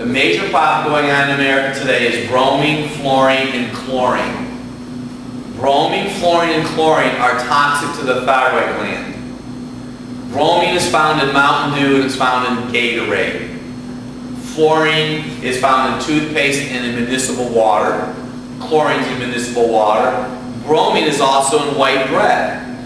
The major problem going on in America today is bromine, fluorine, and chlorine. Bromine, fluorine, and chlorine are toxic to the thyroid gland. Bromine is found in Mountain Dew and it's found in Gatorade. Fluorine is found in toothpaste and in municipal water. Chlorine is in municipal water. Bromine is also in white bread.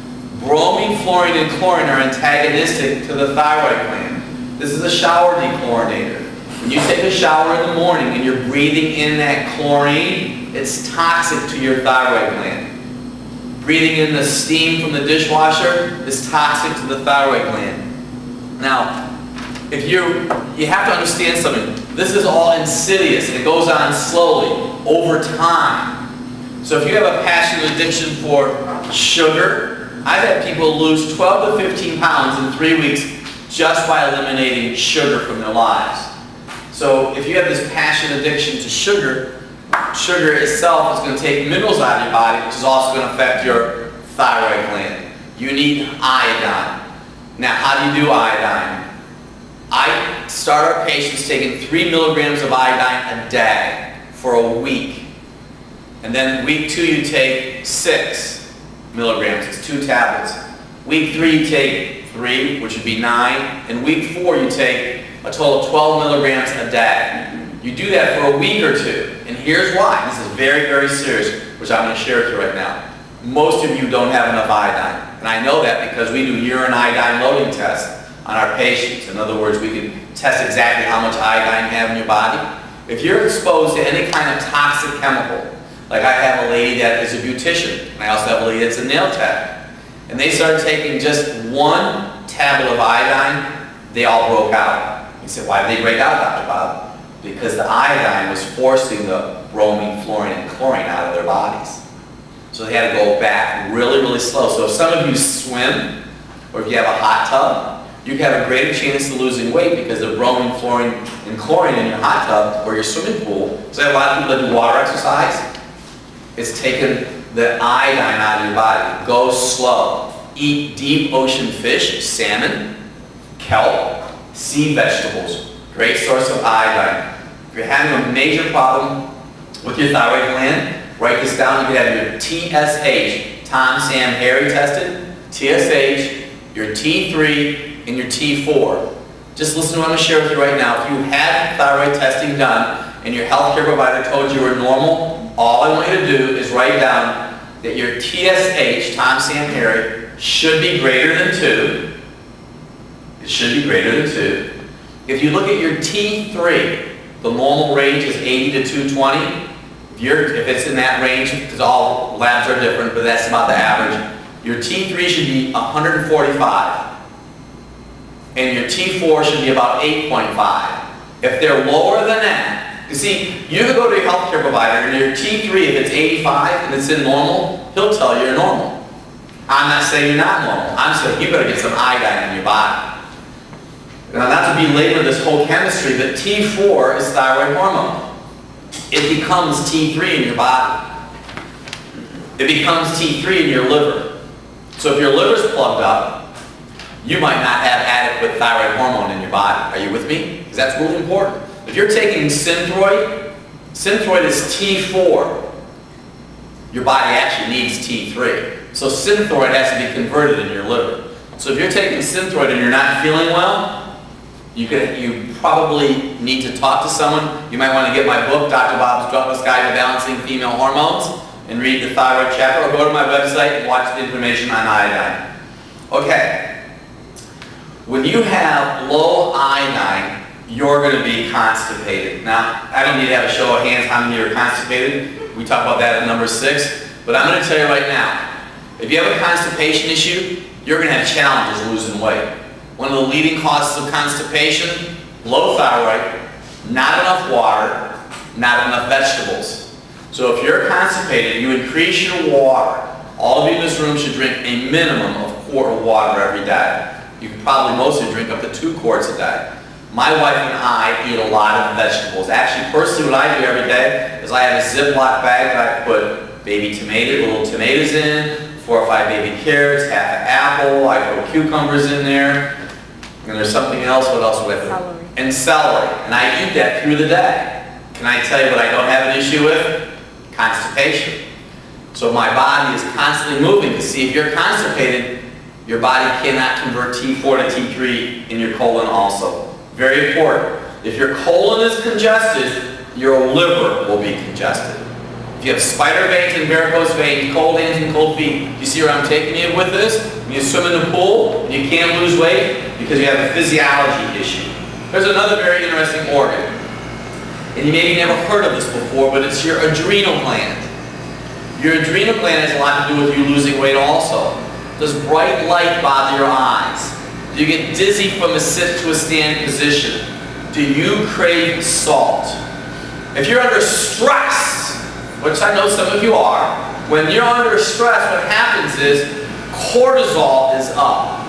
Bromine, fluorine, and chlorine are antagonistic to the thyroid gland. This is a shower dechlorinator. When you take a shower in the morning and you're breathing in that chlorine, it's toxic to your thyroid gland. Breathing in the steam from the dishwasher is toxic to the thyroid gland. Now, you have to understand something. This is all insidious and it goes on slowly over time. So if you have a passionate addiction for sugar, I've had people lose 12 to 15 pounds in 3 weeks just by eliminating sugar from their lives. So if you have this passionate addiction to sugar, sugar itself is going to take minerals out of your body, which is also going to affect your thyroid gland. You need iodine. Now, how do you do iodine? I start our patients taking 3 milligrams of iodine a day for a week. And then week 2 you take 6 milligrams, it's 2 tablets. Week 3 you take 3, which would be 9. And week 4 you take a total of 12 milligrams a day. You do that for a week or 2. And here's why. This is very, very serious, which I'm going to share with you right now. Most of you don't have enough iodine. And I know that because we do urine iodine loading tests on our patients. In other words, we can test exactly how much iodine you have in your body. If you're exposed to any kind of toxic chemical, like I have a lady that is a beautician, and I also have a lady that's a nail tech, and they started taking just 1 tablet of iodine, they all broke out. You said, why did they break out, Dr. Bob? Because the iodine was forcing the bromine, fluorine, and chlorine out of their bodies. So they had to go back really, really slow. So if some of you swim, or if you have a hot tub, you have a greater chance of losing weight because the bromine, fluorine, and chlorine in your hot tub or your swimming pool. So I have a lot of people that do water exercise. It's taking the iodine out of your body. Go slow. Eat deep ocean fish, salmon, kelp, sea vegetables. Great source of iodine. If you're having a major problem with your thyroid gland, write this down. You can have your TSH, Tom, Sam, Harry tested, TSH, your T3, and your T4. Just listen to what I'm going to share with you right now. If you had thyroid testing done and your healthcare provider told you were normal, all I want you to do is write down that your TSH, Tom, Sam, Harry, should be greater than 2. It should be greater than 2. If you look at your T3, the normal range is 80 to 220. If it's in that range, because all labs are different, but that's about the average, your T3 should be 145. And your T4 should be about 8.5. If they're lower than that, you see, you can go to your healthcare provider and your T3, if it's 85 and it's in normal, he'll tell you you're normal. I'm not saying you're not normal. I'm saying you better get some iodine in your body. Now, not to belabor this whole chemistry, but T4 is thyroid hormone. It becomes T3 in your body. It becomes T3 in your liver. So if your liver's plugged up, you might not have adequate thyroid hormone in your body. Are you with me? Because that's really important. If you're taking Synthroid, Synthroid is T4. Your body actually needs T3. So Synthroid has to be converted in your liver. So if you're taking Synthroid and you're not feeling well, you probably need to talk to someone. You might want to get my book, Dr. Bob's Drugless Guide to Balancing Female Hormones, and read the thyroid chapter, or go to my website and watch the information on iodine. Okay. When you have low iodine, you're going to be constipated. Now, I don't need to have a show of hands how many are constipated. We talk about that at number 6. But I'm going to tell you right now, if you have a constipation issue, you're going to have challenges losing weight. One of the leading causes of constipation, low thyroid, not enough water, not enough vegetables. So if you're constipated, you increase your water. All of you in this room should drink a minimum of a quart of water every day. You can probably mostly drink up to 2 quarts a day. My wife and I eat a lot of vegetables. Actually, personally, what I do every day is I have a Ziploc bag that I put baby little tomatoes in, 4 or 5 baby carrots, half an apple, I put cucumbers in there, and there's something else. What else would I put? Celery. and celery, and I eat that through the day. Can I tell you what I don't have an issue with? Constipation. So my body is constantly moving to see if you're constipated, your body cannot convert T4 to T3 in your colon also. Very important. If your colon is congested, your liver will be congested. If you have spider veins and varicose veins, cold hands and cold feet, you see where I'm taking you with this? When you swim in the pool and you can't lose weight because you have a physiology issue. There's another very interesting organ. And you maybe never heard of this before, but it's your adrenal gland. Your adrenal gland has a lot to do with you losing weight also. Does bright light bother your eyes? Do you get dizzy from a sit to a stand position? Do you crave salt? If you're under stress, which I know some of you are, when you're under stress, what happens is cortisol is up.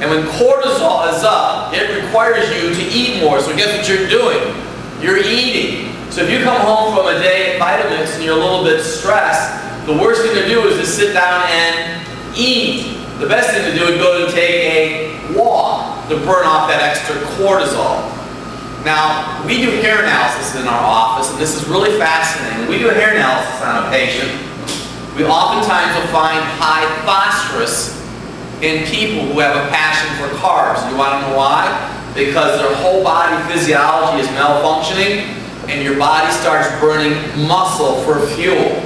And when cortisol is up, it requires you to eat more. So guess what you're doing? You're eating. So if you come home from a day at Vitamix and you're a little bit stressed, the worst thing to do is to sit down and eat. The best thing to do is go and take a walk to burn off that extra cortisol. Now, we do hair analysis in our office, and this is really fascinating. When we do a hair analysis on a patient, we oftentimes will find high phosphorus in people who have a passion for carbs. You want to know why? Because their whole body physiology is malfunctioning, and your body starts burning muscle for fuel.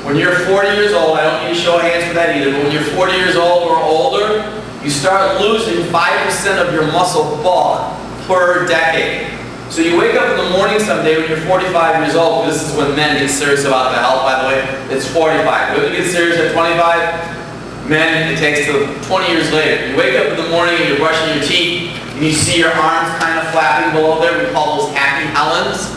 When you're 40 years old, I don't need to show hands for that either, but when you're 40 years old or older, you start losing 5% of your muscle bulk per decade. So you wake up in the morning someday when you're 45 years old. This is when men get serious about their health, by the way. It's 45. Women get serious at 25. Men, it takes till 20 years later. You wake up in the morning and you're brushing your teeth, and you see your arms kind of flapping below there. We call those happy Helens.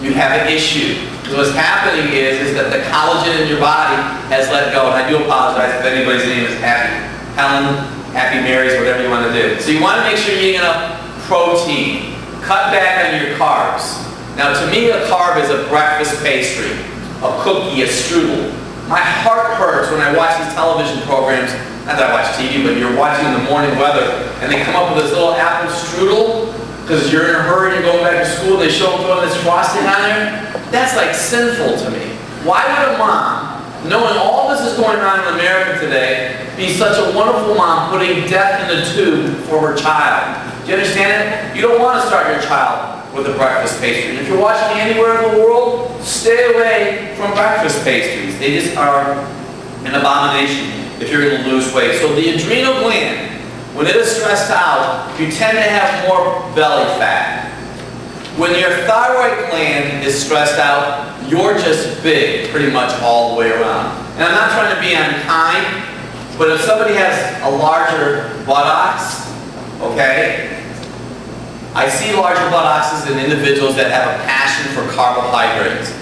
You have an issue. So what's happening is that the collagen in your body has let go. And I do apologize if anybody's name is Happy Helen, Happy Marys, whatever you want to do. So you want to make sure you're eating enough protein. Cut back on your carbs. Now to me, a carb is a breakfast pastry, a cookie, a strudel. My heart hurts when I watch these television programs. Not that I watch TV, but you're watching in the morning weather, and they come up with this little apple strudel because you're in a hurry, you're going back to school, and they show them throwing this frosting on there. That's like sinful to me. Why would a mom, knowing all this is going on in America today, be such a wonderful mom putting death in the tube for her child? Do you understand it? You don't want to start your child with a breakfast pastry. If you're watching anywhere in the world, stay away from breakfast pastries. They just are an abomination if you're going to lose weight. So the adrenal gland, when it is stressed out, you tend to have more belly fat. When your thyroid gland is stressed out, you're just big pretty much all the way around. And I'm not trying to be unkind, but if somebody has a larger buttocks, okay, I see larger buttocks in individuals that have a passion for carbohydrates.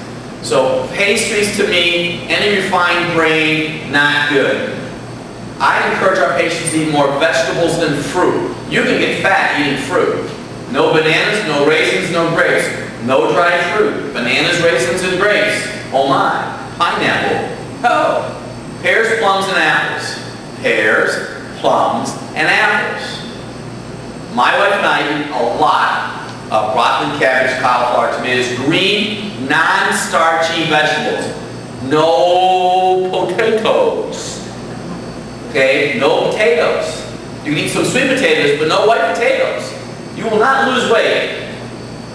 So pastries to me, any refined grain, not good. I encourage our patients to eat more vegetables than fruit. You can get fat eating fruit. No bananas, no raisins, no grapes. No dried fruit. Bananas, raisins, and grapes. Oh my. Pineapple. Oh. Pears, plums, and apples. Pears, plums, and apples. My wife and I eat a lot of broccoli, cabbage, cauliflower, tomatoes, green, non-starchy vegetables. No potatoes. Okay? No potatoes. You can eat some sweet potatoes, but no white potatoes. You will not lose weight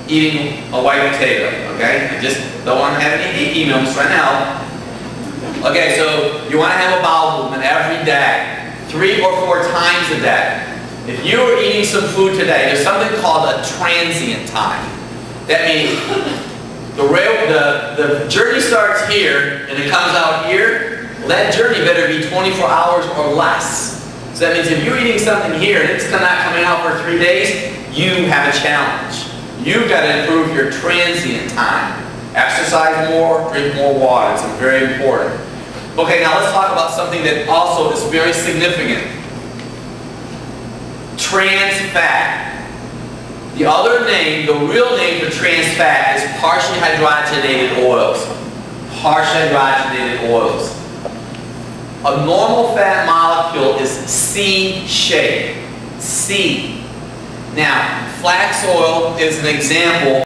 eating a white potato. Okay? I just don't want to have any emails right now. Okay, so you want to have a bowel movement every day, 3 or 4 times a day. If you are eating some food today, there's something called a transient time. That means the journey starts here and it comes out here. Well, that journey better be 24 hours or less. So that means if you're eating something here and it's not coming out for 3 days, you have a challenge. You've got to improve your transient time. Exercise more, drink more water. It's very important. Okay, now let's talk about something that also is very significant. Trans fat. The other name, the real name for trans fat is partially hydrogenated oils. Partially hydrogenated oils. A normal fat molecule is C-shaped. C. Now, flax oil is an example